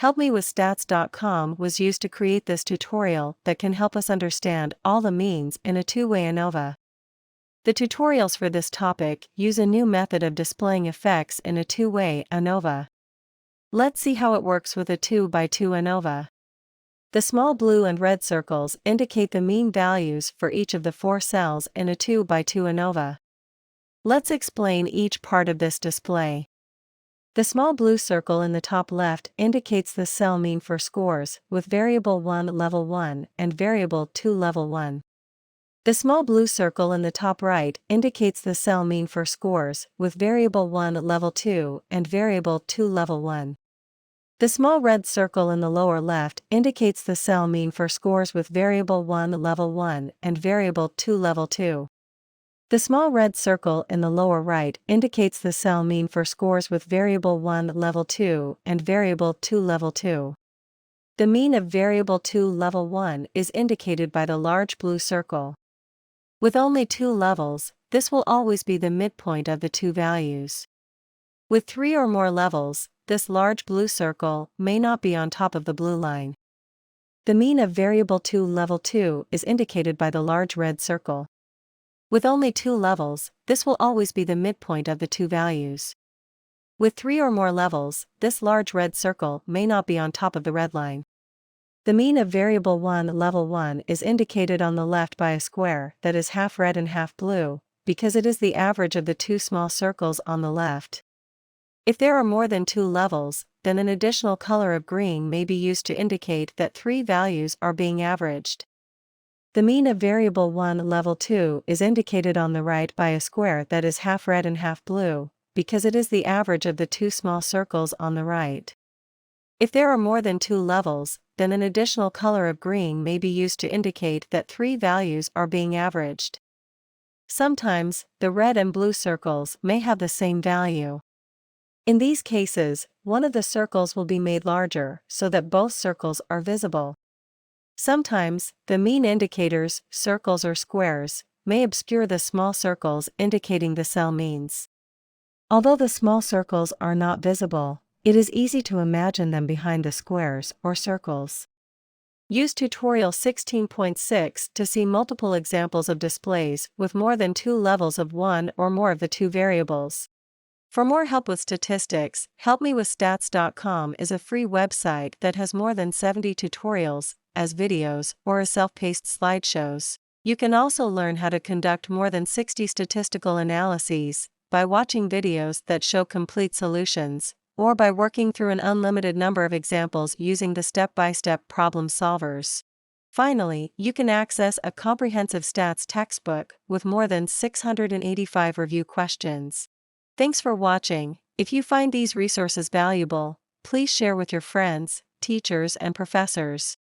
HelpMeWithStats.com was used to create this tutorial that can help us understand all the means in a two-way ANOVA. The tutorials for this topic use a new method of displaying effects in a two-way ANOVA. Let's see how it works with a 2x2 ANOVA. The small blue and red circles indicate the mean values for each of the 4 cells in a 2x2 ANOVA. Let's explain each part of this display. The small blue circle in the top left indicates the cell mean for scores, with variable 1 level 1 and variable 2 level 1. The small blue circle in the top right indicates the cell mean for scores, with variable 1 level 2 and variable 2 level 1. The small red circle in the lower left indicates the cell mean for scores with variable 1 level 1 and variable 2 level 2. The small red circle in the lower right indicates the cell mean for scores with variable 1 level 2 and variable 2 level 2. The mean of variable 2 level 1 is indicated by the large blue circle. With only 2 levels, this will always be the midpoint of the 2 values. With 3 or more levels, this large blue circle may not be on top of the blue line. The mean of variable 2 level 2 is indicated by the large red circle. With only 2 levels, this will always be the midpoint of the 2 values. With 3 or more levels, this large red circle may not be on top of the red line. The mean of variable 1 level 1 is indicated on the left by a square that is half red and half blue, because it is the average of the 2 small circles on the left. If there are more than 2 levels, then an additional color of green may be used to indicate that 3 values are being averaged. The mean of variable 1 level 2 is indicated on the right by a square that is half red and half blue, because it is the average of the 2 small circles on the right. If there are more than 2 levels, then an additional color of green may be used to indicate that 3 values are being averaged. Sometimes, the red and blue circles may have the same value. In these cases, one of the circles will be made larger so that both circles are visible. Sometimes, the mean indicators, circles or squares, may obscure the small circles indicating the cell means. Although the small circles are not visible, it is easy to imagine them behind the squares or circles. Use tutorial 16.6 to see multiple examples of displays with more than 2 levels of one or more of the 2 variables. For more help with statistics, HelpMeWithStats.com is a free website that has more than 70 tutorials, as videos or as self-paced slideshows. You can also learn how to conduct more than 60 statistical analyses by watching videos that show complete solutions, or by working through an unlimited number of examples using the step-by-step problem solvers. Finally, you can access a comprehensive stats textbook with more than 685 review questions. Thanks for watching. If you find these resources valuable, please share with your friends, teachers, and professors.